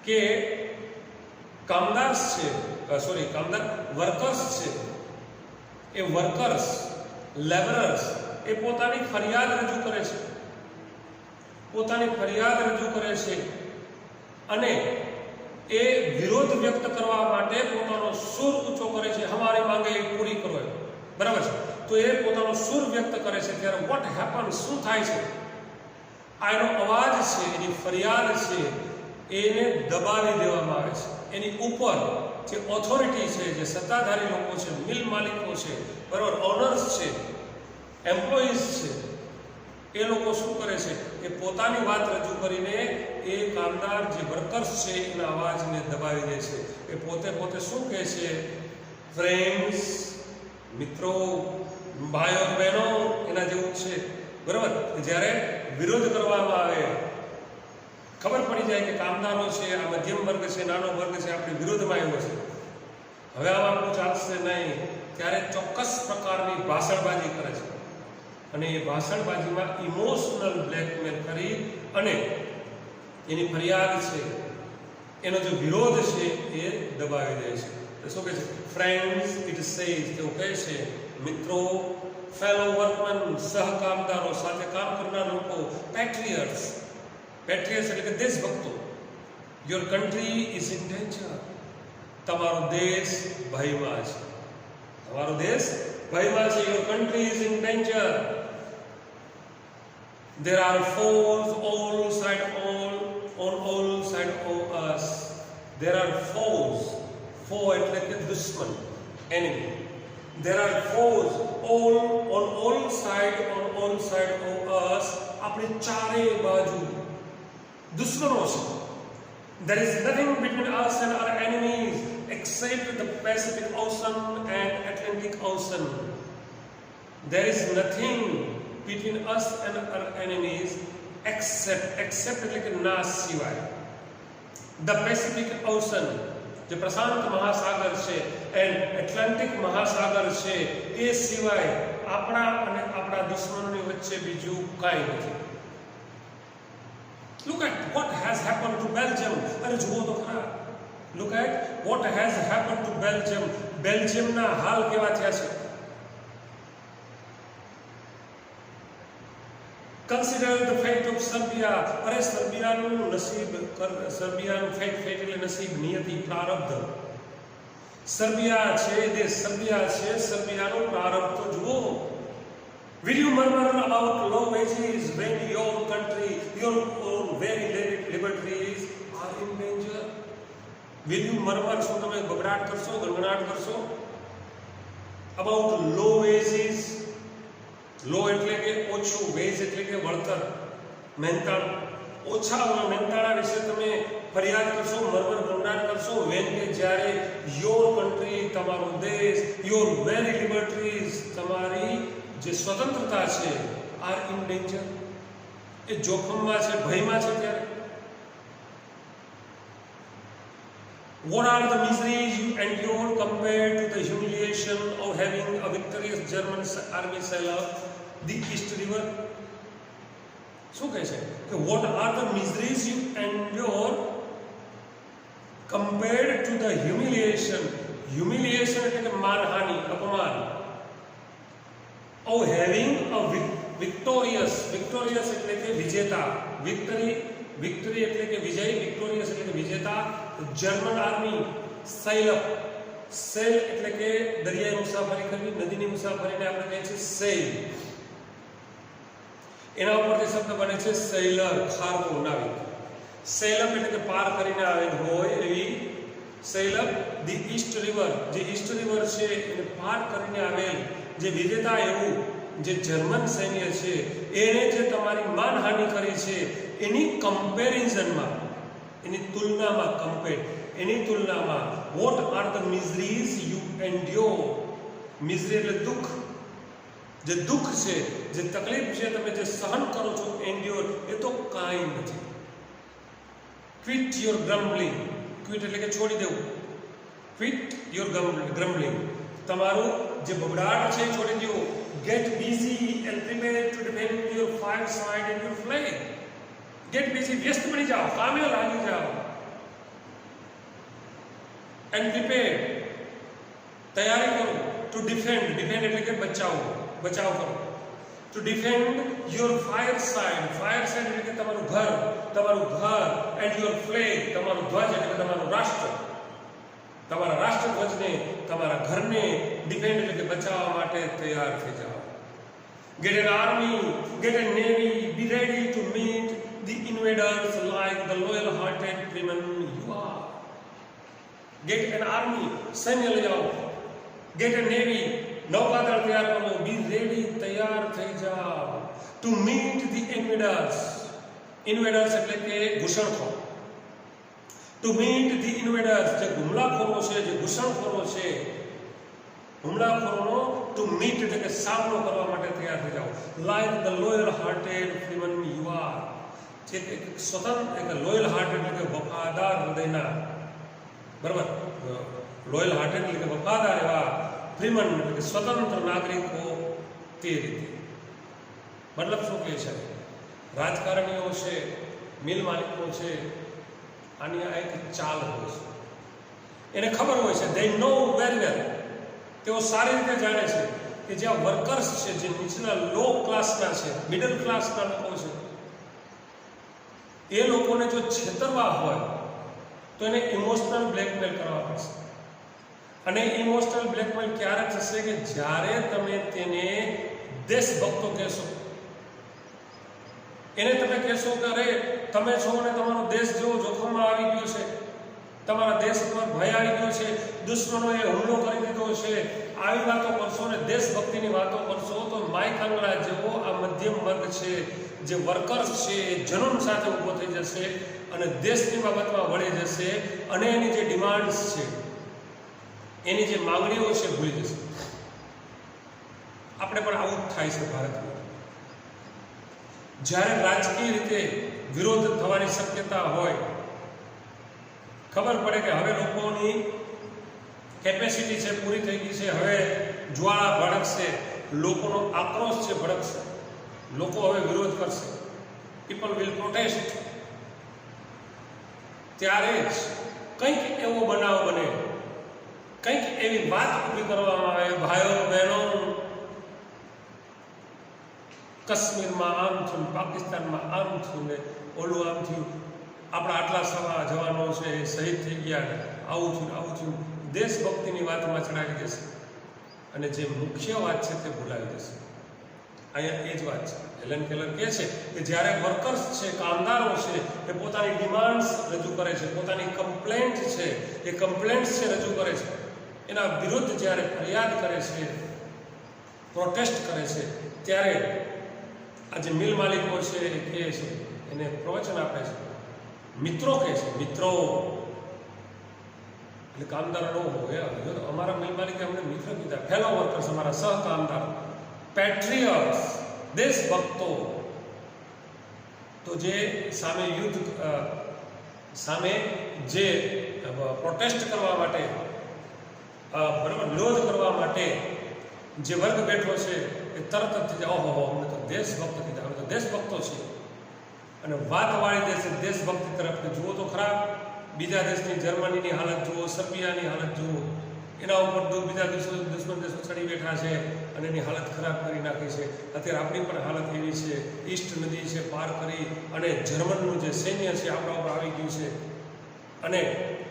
કે વર્કર્સ છે, એ વર્કર્સ, લેબરર્સ એ પોતાની ફરિયાદ રજૂ કરે છે, અને એ વિરોધ વ્યક્ત કરવા માટે પોતાનો સૂર ઊંચો કરે છે. હમારી માંગે પૂરી કરો, બરાબર છે. તો એ પોતાનો સૂર વ્યક્ત કરે છે ત્યારે વોટ હેપન, શું થાય છે? આ એનો અવાજ છે, એની ફરિયાદ છે, એને દબાવી દેવામાં આવે છે. એની ઉપર જે ઓથોરિટી છે, જે સત્તાધારી લોકો છે, મિલ માલિકો છે, બરાબર, ઓનર્સ છે, એમ્પ્લોઈઝ છે, એ લોકો શું કરે છે? એ પોતાની વાત રજૂ કરીને એ કામદાર જે વર્કર્સ છે એના અવાજને દબાવી દે છે. એ પોતે શું કહે છે? ફ્રેન્ડ્સ, મિત્રો, ભાઈઓ બહેનો, એના જેવું છે, બરાબર. જ્યારે વિરોધ કરવામાં આવે, ખબર પડી જાય કે કામદારો છે, આ મધ્યમ વર્ગ છે, નાનો વર્ગ છે, આપણી વિરોધમાં આવ્યો છે, હવે આમાં ચાલશે નહીં, ત્યારે ચોક્કસ પ્રકારની ભાષણબાજી કરે છે, અને એ ભાષણબાજીમાં ઇમોશનલ બ્લેકમેલ કરી અને એની ફરિયાદ છે, એનો જે વિરોધ છે એ દબાવી દે છે. તો શું કહે છે? ફ્રેન્ડ્સ, ઇટ સેઝ, તેઓ કહે છે, મિત્રો, ફેલો વર્કમેન, સહકામદારો, સાથે કામ કરનાર લોકો, પેટ્રિયટ્સ એટલે કે દેશભક્તો, your country is in danger, તમારો દેશ ભયમાં છે, your country is in danger. There are foes on all sides of us. There are foes, foe એટલે કે દુશ્મન, enemy. There are foes on all sides of us. આપણી ચારે બાજુ દુશ્મનો છે. There is nothing between us and our enemies except the Pacific Ocean and Atlantic Ocean. There is nothing between us and our enemies except એટલે કે ના સિવાય, the Pacific Ocean જે પ્રશાંત મહાસાગર છે એન્ડ એટલાન્ટિક મહાસાગર છે, એ સિવાય આપણા અને આપણા દુશ્મનોની વચ્ચે બીજું કાંઈ નથી. Look at what has happened to Belgium. અરે જુઓ તો ખરા. Look at what has happened to Belgium. બેલ્જિયમના હાલ કેવા થયા છે? Consider the fate of Serbia. અરે સર્બિયાનું ફેટ એટલે નસીબ, નિયતિ, પ્રારબ્ધ. સર્બિયા છે, દેશ સર્બિયા છે, સર્બિયાનું પ્રારબ્ધ તો જુઓ. Will you murmur about low wages when your country, your own very liberties are in danger? Will you murmur, શું તમે બબડાટ કરશો, ગણગણાટ કરશો? About low wages. લો એટલે કે ઓછું, વેજ એટલે કે વળતર, મહેનતાણું. ઓછા મહેનતાણા વિશે તમે ફરિયાદ કરશો, મરમર ગણગણાટ કરશો, વેન કે જ્યારે યોર કન્ટ્રી, તમારો દેશ, યોર વેરી લિબર્ટીઝ, તમારી જે સ્વતંત્રતા છે, આર ઇન ડેન્જર, એ જોખમમાં છે, ભયમાં છે. ત્યારે what are the miseries you endure compared to the humiliation of having a victorious German army sail up the East River? શું કહે છે કે what are the miseries you endure compared to the humiliation એટલે કે માનહાનિ, અપમાન, of having a victorious એટલે કે વિજેતા, victory એટલે કે વિજય, victorious એટલે કે વિજેતા, German army, sail up cell એટલે કે દરિયાઈ મુસાફરી કરવી, નદીની મુસાફરીને આપણે કહીએ છીએ સેલ. એના ઉપરથી શબ્દ બને છે સેલર, ખારવો, નાવિક. સેલ અપ એટલે કે પાર કરીને આવેલ હોય એવી cell up the East river, જે ઈસ્ટ રિવર છે એને પાર કરીને આવેલ જે વિજેતા એવું જે જર્મન સૈન્ય છે એણે જે તમારી માનહાનિ કરી છે એની કમ્પેરિઝનમાં, એની તુલનામાં, એની તુલનામાં what are the miseries you endure. Misery એટલે દુઃખ. જે દુઃખ છે, જે તકલીફ છે, તમે જે સહન કરો છો, એન્ડ્યોર, એ તો કાંઈ નથી. Quit your ગ્રમ્બલિંગ. ક્વિટ એટલે કે છોડી દેવું. Quit your grumbling. તમારું જે બબડાટ છે છોડી દો. Get busy and prepare to defend your fire side and your flag. Get busy, વ્યસ્ત બની જાઓ, કામે લાગી જાઓ. એન્ડ પ્રિપેર, તૈયારી કરો. ટુ ડિફેન્ડ, ડિફેન્ડ એટલે કે બચાવ કરો. To defend your fire side. Fire side એટલે કે તમારું ઘર એન્ડ યોર ફ્લેગ, તમારું ધ્વજ એટલે કે તમારું રાષ્ટ્ર. તમારા રાષ્ટ્રધ્વજને, તમારા ઘરને ડિફેન્ડ એટલે કે બચાવવા માટે તૈયાર થઈ જાઓ. Get an army, get an navy, be ready to meet the invaders like the loyal hearted freemen you are. Get an army, સૈન્ય લઈ જાઓ. ગેટ એન નેવી, નૌકાદળ તૈયાર કરો. બી રેડી, તૈયાર થઈ જાઓ. To meet the invaders. Invaders એટલે કે ઘૂસણખોર. ટુ મીટ ધી ઇન્વેડર્સ, જે હુમલાખોરો છે, જે ઘૂસણખોરો છે, હુમલાખોરોનો ટુ મીટ એટલે કે સામનો કરવા માટે તૈયાર થઈ જાઓ. Like the loyal hearted freemen you R. જે એક સ્વતંત્ર, એક લોયલ હાર્ટેડ એટલે કે વફાદાર હૃદયના, બરાબર, લોયલ હાર્ટેડ એટલે કે વફાદાર એવા ફ્રીમન એટલે કે સ્વતંત્ર નાગરિકો. તે રીતે મતલબ શું કહે છે? રાજકારણીઓ છે, મિલ માલિકો છે, આની આ એક ચાલ હોય છે. એને ખબર હોય છે, દે નો વેરી વેલ, તેઓ સારી રીતે જાણે છે કે જ્યાં વર્કર્સ છે, જે નીચલા લો ક્લાસના છે, મિડલ ક્લાસના લોકો છે, એ લોકોને જો છેતરવા હોય તો એને ઇમોશનલ બ્લેકમેલ કરવા પડશે. અને ઇમોશનલ બ્લેકમેલ ક્યારે થશે? કે જ્યારે તમે તેને દેશભક્તો કહેશો. એને તમે કહેશો કે અરે તમે છો ને તમારો દેશ જેવો જોખમમાં આવી ગયો છે, તમારા દેશ પર ભય આવી ગયો છે, દુશ્મનોએ હુમલો કરી દીધો છે, આવી વાતો કરશો ને દેશભક્તિની વાતો કરશો તો માઇક આંગળા જેવો આ મધ્યમ વર્ગ છે, જે વર્કર્સ છે, એ જનૂન સાથે ઊભો થઈ જશે અને દેશની બાબતમાં વળી જશે અને એની જે ડિમાન્ડ્સ છે, એની જે માંગણીઓ છે, ભૂલી જશે. આપણે પણ આવું જ થાય છે ભારતમાં. જ્યારે રાજકીય રીતે વિરોધ થવાની શક્યતા હોય, ખબર પડે કે હવે લોકોની કેપેસિટી છે પૂરી થઈ ગઈ છે, હવે જ્વાળા ભડકશે, લોકોનો આક્રોશ છે ભડકશે, લોકો હવે વિરોધ કરશે, પીપલ વિલ પ્રોટેસ્ટ, ત્યારે જ કંઈક એવો બનાવ બને, કંઈક એવી વાત ઊભી કરવામાં આવે, ભાઈઓ બહેનો કાશ્મીરમાં આમ થયું, પાકિસ્તાનમાં આમ થયું ને ઓલું આમ થયું, આપણા આટલા સવા જવાનો છે એ શહીદ થઈ ગયા, આવું થયું, દેશભક્તિની વાતમાં ચડાવી દેશે અને જે મુખ્ય વાત છે તે ભૂલાવી દેશે. અહીંયા એ જ વાત છે. હેલન કેલર કહે છે કે જ્યારે વર્કર્સ છે, કામદારો છે, એ પોતાની ડિમાન્ડ્સ રજૂ કરે છે, પોતાની કમ્પ્લેન્ટ છે, એ કમ્પ્લેન્ટ્સ છે રજૂ કરે છે, એના વિરુદ્ધ જ્યારે ફરિયાદ કરે છે, પ્રોટેસ્ટ કરે છે, ત્યારે આ જે મિલ માલિકો છે એ કહે છે, એને પ્રવચન આપે છે, મિત્રો કહે છે, મિત્રો એટલે કામદારો હોય, અમારા મિલ માલિકે અમને મિત્ર કીધા, ફેલો વર્કર્સ, અમારા સહકામદારો, પેટ્રિયટ્સ, દેશભક્તો. તો જે સામે યુદ્ધ સામે જે પ્રોટેસ્ટ કરવા માટે, બરાબર, વિરોધ કરવા માટે જે વર્ગ બેઠો છે એ તરત જ થઈ જાય, ઓહો અમને તો દેશભક્ત કીધા, અમે તો દેશભક્તો છીએ. અને વાત વાળી દેશે દેશભક્તિ તરફ. જુઓ તો ખરા, બીજા દેશની જર્મનીની હાલત જુઓ, સર્બિયાની હાલત જુઓ, એના ઉપર બીજા દુશ્મન દેશો ચડી બેઠા છે અને એની હાલત ખરાબ કરી નાખી છે. અત્યારે આપણી પણ હાલત એવી છે, ઈસ્ટ નદી છે પાર કરી અને જર્મનનું જે સૈન્ય છે આપણા ઉપર આવી ગયું છે અને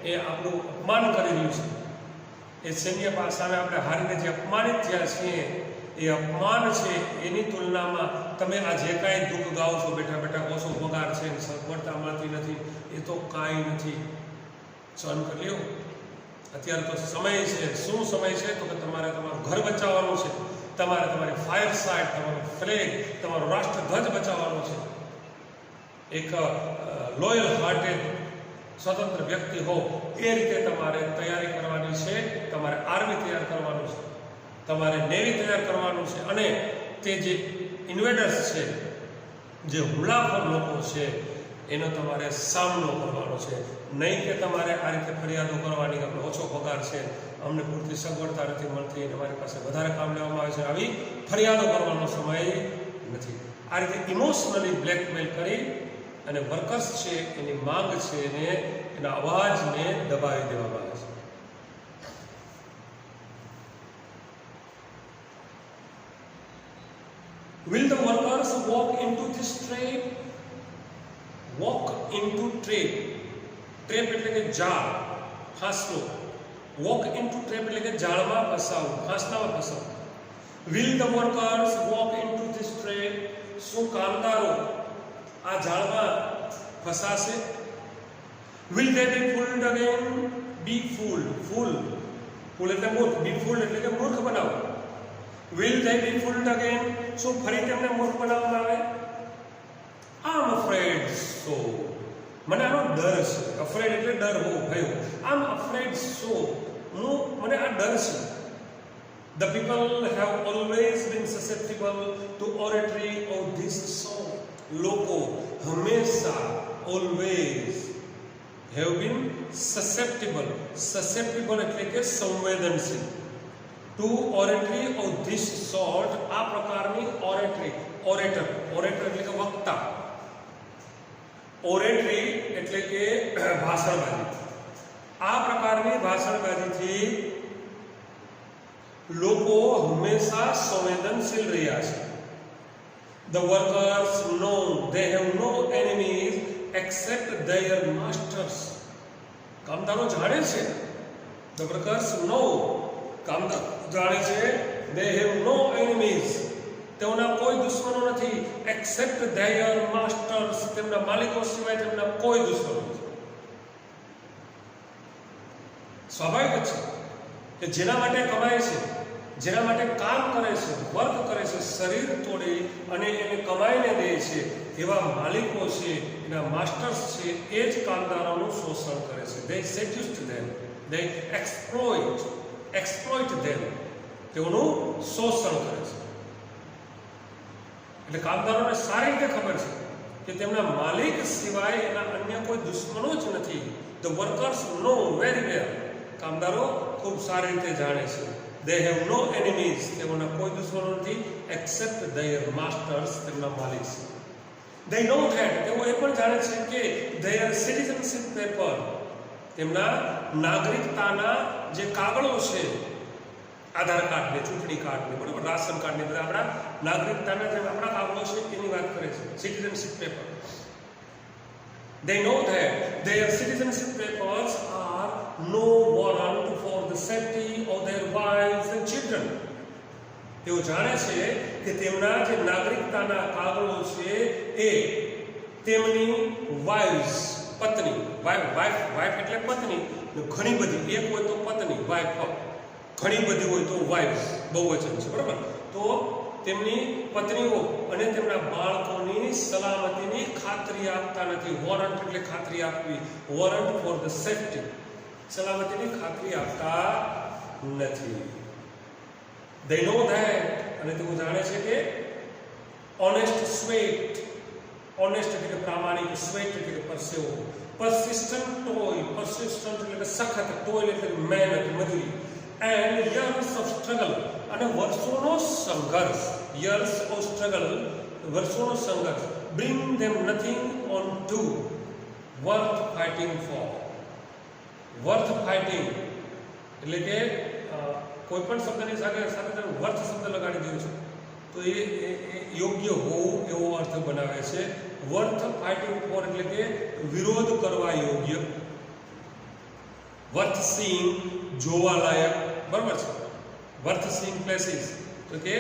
એ આપણું અપમાન કરી રહ્યું છે. એ સૈન્ય સામે આપણે હારીને જે અપમાનિત થયા છીએ એ અપમાન છે એની તુલનામાં તમે આ જે કાંઈ દુઃખ ગાઓ છો બેઠા બેઠા ઓછો પગાર છે સગવડતા મળતી નથી એ તો કાંઈ નથી, સહન કરી લ્યો. અત્યારે તો સમય છે, શું સમય છે તો કે તમારે તમારું ઘર બચાવવાનું છે, તમારે તમારી ફાયર સાઇટ, તમારો ફ્લેગ, તમારો રાષ્ટ્રધ્વજ બચાવવાનો છે. એક લોયલ હાર્ટેડ સ્વતંત્ર વ્યક્તિ હો એ રીતે તમારે તૈયારી કરવાની છે. તમારે આર્મી તૈયાર કરવાનું છે, તમારે નેવી તૈયાર કરવાનું છે, અને તે જે ઇન્વેડર્સ છે, જે હુમલાખોર લોકો છે એનો તમારે સામનો કરવાનો છે. નહીં કે તમારે આ રીતે ફરિયાદો કરવાની કે ઓછો પગાર છે, અમને પૂરતી સગવડતા નથી મળતી, અમારી પાસે વધારે કામ લેવામાં આવે છે, આવી ફરિયાદો કરવાનો સમય નથી. આ રીતે ઇમોશનલી બ્લેકમેલ કરી અને વર્કર્સ છે એની માંગ છે એને એના અવાજને દબાવી દેવામાં આવે છે. Will the workers walk into this trap? Walk into trap. Trap એટલે કે જાળ, ફાંસલો. Walk into trap એટલે કે જાળમાં ફસાવું, ફાંસલામાં ફસાવું. Will the workers walk into this trap? શું કામદારો આ જાળમાં ફસાશે? Will they be fooled again? Be fooled. Fool એટલે મૂર્ખ, be fooled એટલે કે મૂર્ખ બનાવો. Will they be fooled again? શું ફરી તેમને મૂર્ખ બનાવવામાં આવે? I'm afraid so. મને આનો ડર છે. Afraid એટલે ડર હોવો, ભય હોવો. I'm afraid so. મને આ ડર છે. The people have always been susceptible to oratory of this sort. લોકો હંમેશા always have been susceptible. Susceptible એટલે કે સંવેદનશીલ. To oratory of this sort, આ પ્રકારની oratory, orator એટલે કે વક્તા, oratory એટલે કે ભાષણબાજી. આ પ્રકારની ભાષણબાજીથી લોકો હંમેશા સંવેદનશીલ રહ્યા છે. The workers know they have no enemies except their masters. કામદારો જાણે છે, the workers know, કામદારો જાણે છે, they have no enemies, તેઓના કોઈ દુશ્મનો નથી, except their masters, તેમના માલિકો સિવાય તેમના કોઈ દુશ્મનો નથી. સ્વાભાવિક છે કે જેના માટે કમાય છે, જેના માટે કામ કરે છે, વર્ક કરે છે, શરીર તોડી અને એને કમાઈને દે છે, એવા માલિકો છે, એના માસ્ટર્સ છે, એ જ કામદારોનું શોષણ કરે છે. they seduce them, they exploit them, તેઓનું શોષણ કરે છે. એટલે કામદારોને સારી રીતે ખબર છે કે તેમના માલિક સિવાય એના અન્ય કોઈ દુશ્મનો જ નથી. the workers know very well, કામદારો ખૂબ સારી રીતે જાણે છે. they have no enemies, તેઓના કોઈ દુશ્મનો નથી, except their masters, તેમના માલિક છે. they know that, તેઓ એ પણ જાણે છે કે their citizenship paper, તેમના નાગરિકતાના જે કાગળો છે, આધાર કાર્ડને, ચૂંટણી કાર્ડને, બરાબર, રાશન કાર્ડને, બધા આપણા નાગરિકતાના જે આપણા કાગળો છે એની વાત કરે છે, citizenship paper. they know that their citizenship papers are no warrant for the safety of their wives and children. તેઓ જાણે છે કે તેમના જે નાગરિકતાના કાગળો છે એ તેમની વાઇવ્સ, પત્ની, વાઇફ એટલે પત્ની, ઘણી બધી, એક હોય તો પત્ની, વાઇફ, ઘણી બધી હોય તો વાઇફ, બહુવચન છે, બરાબર. તો તેમની પત્નીઓ અને તેમના બાળકોની સલામતીની ખાતરી આપતા નથી. વોરંટ એટલે ખાતરી આપવી, વોરંટ ફોર ધ સેફ્ટી, સલામતીની ખાતરી આપતા નથી. they know that, અને તેઓ જાણે છે કે honest sweat, honest એટલે કે પ્રામાણિક, sweat એટલે કે પરસેવો, persistent toil, persistent એટલે કે સખત, toil એટલે કે મહેનત, મજૂરી, and years of struggle, અને વર્ષોનો સંઘર્ષ, years of struggle, વર્ષોનો સંઘર્ષ, bring them nothing on to worth fighting for. worth fighting એટલે કે કોઈ પણ શબ્દની સાથે તમે વર્થ શબ્દ લગાડી દો છો તો એ યોગ્ય હોવું એવો અર્થ બનાવે છે. વર્થ ફાઇટિંગ ફોર એટલે કે વિરોધ કરવા યોગ્ય. વર્થ સીઈંગ જોવાલાયક, બરાબર છે, વર્થ સીઈંગ પ્લેસીસ, તો કે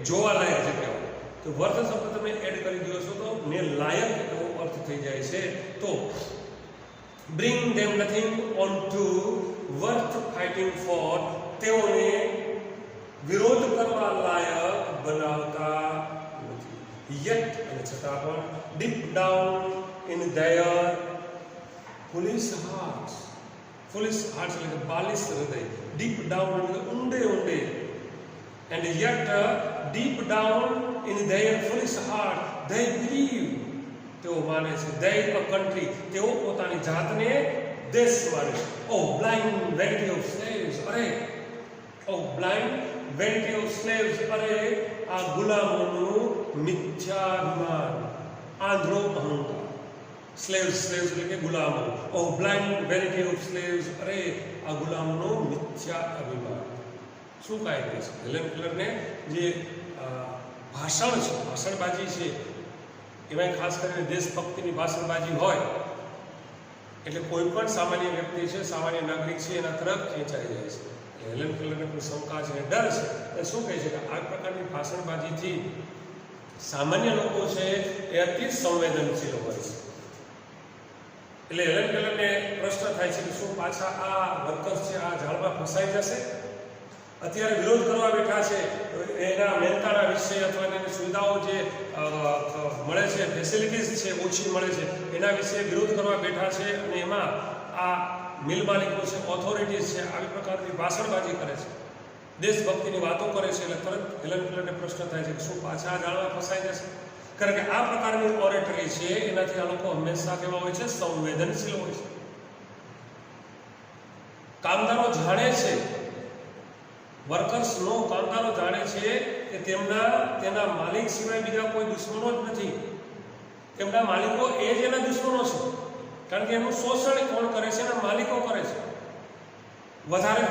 જોવાલાયક જગ્યાઓ. તો વર્થ શબ્દ તમે એડ કરી દો છો તો ને લાયક એવો અર્થ થઈ જાય છે. તો bring them nothing on to worth fighting for, તેઓને વિરોધ કરવા લાયક બનાવતા નથી. યટ અને છતાં પણ deep down in their ફુલિશ hearts, ફુલિશ hearts એટલે કે બાલિશ હૃદય, ડીપ ડાઉન એટલે ઊંડે ઊંડે, and yet deep down in their ફુલિશ heart they believe, તેઓ માને છે, ધે અ કન્ટ્રી, તેઓ પોતાની જાતને દેશ માને છે. ઓ બ્લાઇન્ડ વેનિટી ઓફ સ્લેવ્સ, અરે ઓ બ્લાઇન્ડ વેનિટી ઓફ સ્લેવ્સ, અરે આ ગુલામોનું મિથ્યાભિમાન, આંધળો અહંકાર. સ્લેવ્સ, સ્લેવ્સ એટલે કે ગુલામો. ઓ બ્લાઇન્ડ વેનિટી ઓફ સ્લેવ્સ, અરે આ ગુલામોનો મિથ્યા અભિમાન. શું કાંઈ કહે છે હેલેન કેલરને? જે ભાષણ છે, ભાષણબાજી છે, એમાં ખાસ કરીને દેશભક્તિની ભાષણબાજી હોય એટલે કોઈ પણ સામાન્ય વ્યક્તિ છે, સામાન્ય નાગરિક છે, એના તરફ ખેંચાઈ જાય છે. હેલેન કેલરને પણ શંકા છે, ડર છે. એ શું કહે છે કે આ પ્રકારની ભાષણબાજીથી સામાન્ય લોકો છે એ અતિ સંવેદનશીલ હોય છે. એટલે હેલેન કેલરને પ્રશ્ન થાય છે કે શું પાછા આ વર્કર્સ છે આ જાળમાં ફસાઈ જશે? અત્યારે વિરોધ કરવા બેઠા છે, એના મહેનતાણા વિશે અથવા એની સુવિધાઓ જે મળે છે, ફેસિલિટીઝ છે ઓછી મળે છે, એના વિશે વિરોધ કરવા બેઠા છે, અને એમાં આ મિલ માલિકો છે, ઓથોરિટીઝ છે, આવી પ્રકારની ભાષણબાજી કરે છે, દેશભક્તિની વાતો કરે છે. એટલે તરત હેલેન કેલરને પ્રશ્ન થાય છે કે શું પાછા આ જાળમાં ફસાઈ જશે? કારણ કે આ પ્રકારની ઓરેટરી છે એનાથી આ લોકો હંમેશા કેવા હોય છે? સંવેદનશીલ હોય છે. કામદારો જાણે છે, વર્કર્સનો કામદારો જાણે છે કે તેના માલિક સિવાય બીજા કોઈ દુશ્મનો જ નથી. તેમના માલિકો એ જ એના દુશ્મનો છે, કારણ કે એનું શોષણ કોણ કરે છે? એના માલિકો કરે છે. વધારે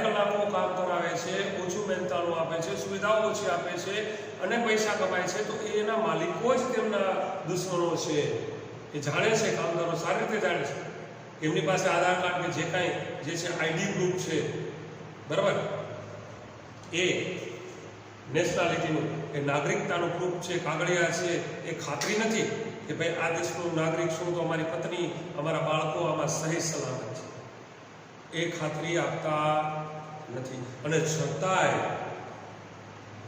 કલાકો કામ કરાવે છે, ઓછું મહેનતાણું આપે છે, સુવિધાઓ ઓછી આપે છે અને પૈસા કમાય છે, તો એના માલિકો જ તેમના દુશ્મનો છે. એ જાણે છે, કામદારો સારી રીતે જાણે છે. એમની પાસે આધાર કાર્ડ કે જે કાંઈ જે છે આઈડી ગ્રુપ છે, બરાબર, એ નેશનાલિટીનું એ નાગરિકતાનું પ્રૂફ છે, કાગળિયા છે, એ ખાતરી નથી કે ભાઈ આ દેશનું નાગરિક છું તો અમારી પત્ની, અમારા બાળકો આમાં સહી સલામત છે. એ ખાતરી આપતા નથી. અને છતાંય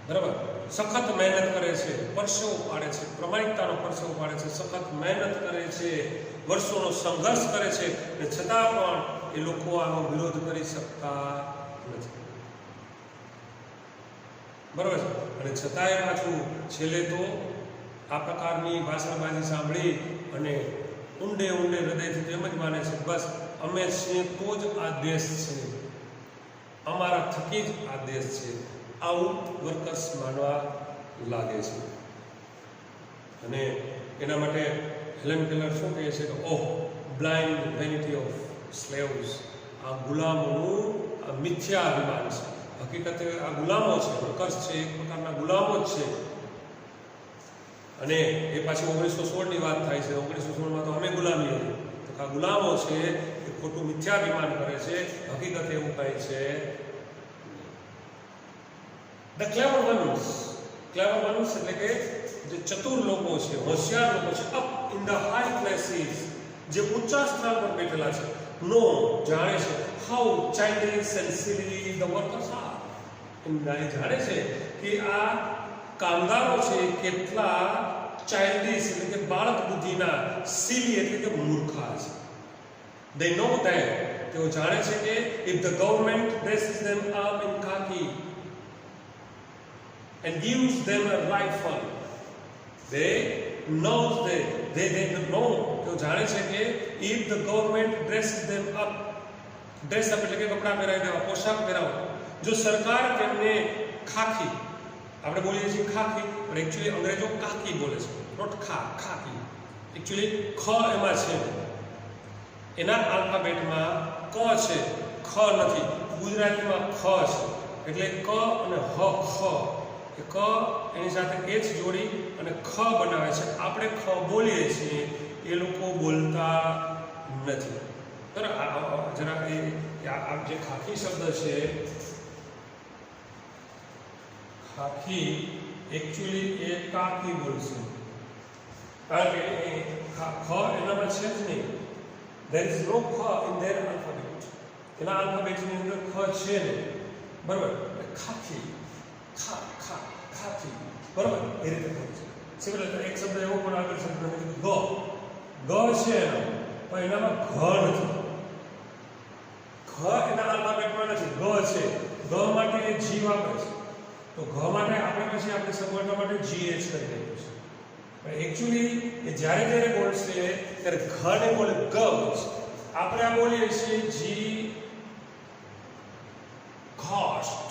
બરાબર સખત મહેનત કરે છે, પરસેવો પાડે છે, પ્રમાણિકતાનો પરસેવો પાડે છે, સખત મહેનત કરે છે, વર્ષોનો સંઘર્ષ કરે છે, અને છતાં પણ એ લોકો આનો વિરોધ કરી શકતા નથી. બરાબર છે. અને છતાંય પાછું છેલ્લે તો આ પ્રકારની ભાષણબાજી સાંભળી અને ઊંડે ઊંડે હૃદયથી તેમ જ માને છે બસ અમે છીએ તો જ આ દેશ છે, અમારા થકી જ આ દેશ છે, આવું વર્કર્સ માનવા લાગે છે. અને એના માટે હેલેન કેલર શું કહે છે કે ઓહ બ્લાઇન્ડ વેનિટી ઓફ સ્લેવ્સ, આ ગુલામોનું આ મિથ્યા અભિમાન છે. હકીકતે આ ગુલામો છે, વર્કર્સ છે, એક પ્રકારના ગુલામો જ છે. અને એ પાછી 1916ની વાત થાય છે. 1916માં તો અમે ગુલામી હતી. તો આ ગુલામો છે એ ખોટું મિથ્યાભિમાન કરે છે, હકીકતે એવું કાંઈ છે. ધ ક્લેવર વન્સ એટલે કે જે ચતુર લોકો છે, હોશિયાર લોકો છે, up in the high places, જે ઊંચા સ્થાન પર બેઠેલા છે, નો જાણે છે how childish and silly the workers are. જાણે છે કે આ કામદારો છે કેટલા ચાઇલ્ડિશ એટલે કે બાળક બુદ્ધિના, સિલી એટલે કે મૂર્ખા છે. they know that, તેઓ જાણે છે કે if the government dresses them up in khaki and gives them a rifle, they know તેઓ જાણે છે કે if the government dresses them up, dress up એટલે કે કપડાં પહેરાવી દેવા, પોશાક પહેરાવો, જો સરકાર તેમને ખાખી, આપણે બોલીએ છીએ ખાખી પણ એકચ્યુઅલી અંગ્રેજો કાકી બોલે છે, નોટ ખાકી, એકચ્યુઅલી ખ એમાં છે, એના આલ્ફાબેટમાં ક છે, ખ નથી. ગુજરાતીમાં ખ છે એટલે ક અને હ, ખ એ ક એની સાથે એચ જોડી અને ખ બનાવે છે. આપણે ખ બોલીએ છીએ, એ લોકો બોલતા નથી. બરાબર જરા આ જે ખાખી શબ્દ છે, ખાખી એકચ્યુઅલી એ કાકી બોલશે, કારણ કે ખ એનામાં છે જ નહીં. there is no ખ in their alphabet. એના આલ્ફાબેટની અંદર ખ છે નહીં, બરાબર. ખાખી, ખા ખા ખાખી, બરાબર, એ રીતે થાય છે. સિમિલર એક શબ્દ એવો પણ આગળ શબ્દ મેં કીધું ગ છે એનો, પણ એનામાં ઘ નથી. ઘ એના આલ્ફાબેટમાં નથી, ગ છે. ગ માટે જી વાપરે છે, તો ઘ માટે આપણે પછી આપણી સગવડતા માટે જી એચ કરી દઈએ છીએ. પણ એકચ્યુઅલી એ જ્યારે બોલશે ત્યારે ઘને બોલે ગ બોલશે. આપણે આ બોલીએ છીએ જી ઘોસ્ટ,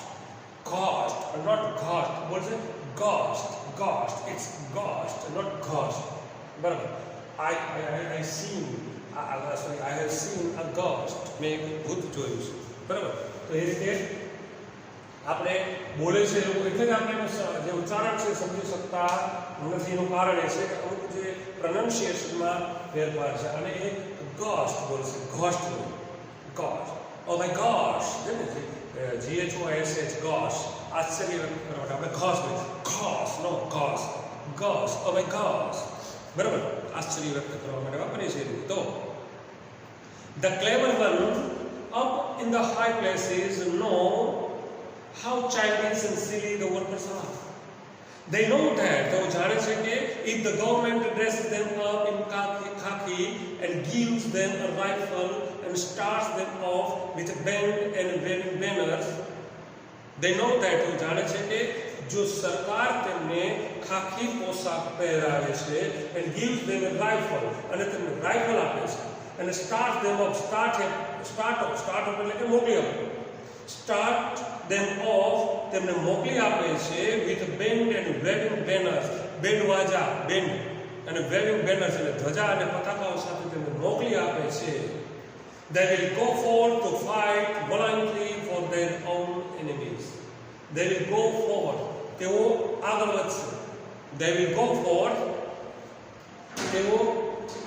ઘોસ્ટ, નોટ ઘોસ્ટ બોલશે ghost, ghost, it's ghost, not ghost, બરાબર. I seen, sorry, I have seen a ghost. મેં એક ભૂત જોયું છે, બરાબર. તો એ રીતે આપણે બોલે છે લોકો, એટલે જ આપણે એનું જે ઉચ્ચારણ છે સમજી શકતા નથી. એનું કારણ એ છે કે અમુક જે પ્રનન્સિએશનમાં ફેરફાર છે, અને એ ગોસ્ટ બોલશે, ઘોસ્ટ બોલે, ગોસ્ટ. ઓ માય ગોશ, GHOSH, ગોશ, આશ્ચર્ય વ્યક્ત કરવા માટે આપણે ઘોસ બોલીએ, ઘોસ, નો ઘોસ, ગોસ, ઓ માય ગોશ, બરાબર, આશ્ચર્ય વ્યક્ત કરવા માટે વાપરીએ છીએ. તો the clever one up in the high places know how childish and silly the workers are. They know that, તેઓ જાણે છે કે if the government dresses them up in khaki and gives them a rifle and starts them off with a band and waving banners, they know that, તેઓ જાણે છે કે જો સરકાર તેમને ખાખી પોશાક પહેરાવે છે and gives them a rifle, અને તેમને રાઇફલ આપે છે, અને start them off, start off એટલે કે મોકલી આપે, start them off તેમને મોકલી આપે છે with band and waving banners, band Vaja, band અને waving banners એટલે ધજા અને પતાકાઓ સાથે તેમને મોકલી આપે છે. They will go forth to fight valiantly for their own enemies. They will go forward, તેઓ આગળ વધશે. They will go forth, તેઓ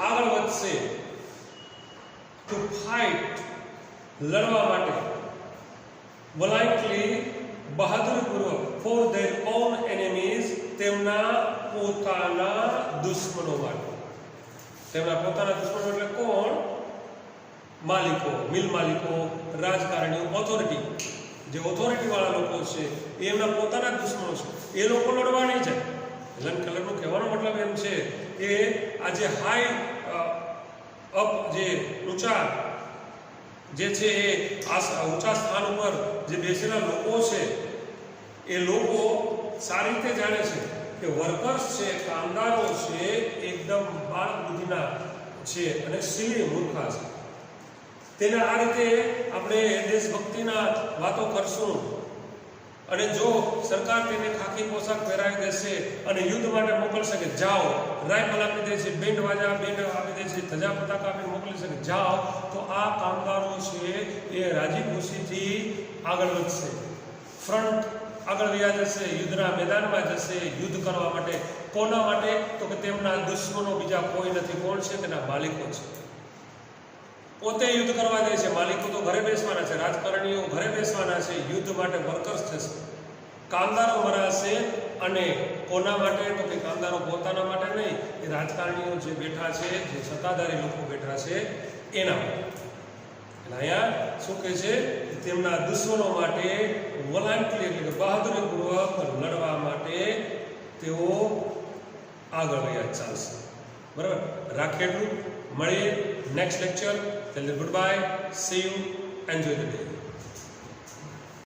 આગળ વધશે, to fight, લડવા માટે, valiantly, બહાદુરીપૂર્વક, for their own enemies, તેમના પોતાના દુશ્મનો માટે. તેમના પોતાના દુશ્મનો એટલે કોણ? માલિકો, મિલ માલિકો, રાજકારણીઓ, ઓથોરિટી. જે ઓથોરિટી વાળા લોકો છે એ એમના પોતાના દુશ્મનો છે, એ લોકો લડવા નહીં જાય. હેલન કેલરનો કહેવાનો મતલબ એમ છે કે આ જે હાઈ અપ, જે ઊંચા જે છે એ ઊંચા સ્થાન ઉપર જે બેસેલા લોકો છે, એ લોકો સારી રીતે જાણે છે કે વર્કર્સ છે, કામદારો છે, એકદમ બાળ બુદ્ધિના છે અને સિલી મૂર્ખા છે. તેને આ રીતે આપણે દેશભક્તિના વાતો કરશું, અને જો સરકાર તેને ખાખી પોશાક પહેરાવી દેશે અને યુદ્ધ માટે મોકલશે કે જાઓ, રાઇફલ આપી દે છે, બેન્ડ વાજા બેન્ડ આપી દે છે, ધજા પતાકા આપી મોકલી છે કે જાઓ, તો આ કામદારો છે એ રાજી ખુશીથી આગળ વધશે, ફ્રન્ટ આગળ વયા જશે, યુદ્ધના મેદાનમાં જશે યુદ્ધ કરવા માટે. કોના માટે? તો કે તેમના દુશ્મનો બીજા કોઈ નથી. કોણ છે? તેના માલિકો છે. પોતે યુદ્ધ કરવા જાય છે, માલિકો તો ઘરે બેસવાના છે, રાજકારણીઓ ઘરે બેસવાના છે, યુદ્ધ માટે વર્કર્સ થશે, કામદારો મરાશે. અને કોના માટે? તો કે કામદારો પોતાના માટે નહીં, એ રાજકારણીઓ જે બેઠા છે, જે સત્તાધારી લોકો બેઠા છે એના માટે. એટલે અહીંયા શું કહે છે? તેમના દુશ્મનો માટે વોલન્ટરી એટલે કે બહાદુરીપૂર્વક લડવા માટે તેઓ આગળ વયા ચાલશે. બરાબર, રાખીએ એટલું. મળીએ next lecture. Till then, goodbye, see you, enjoy the day.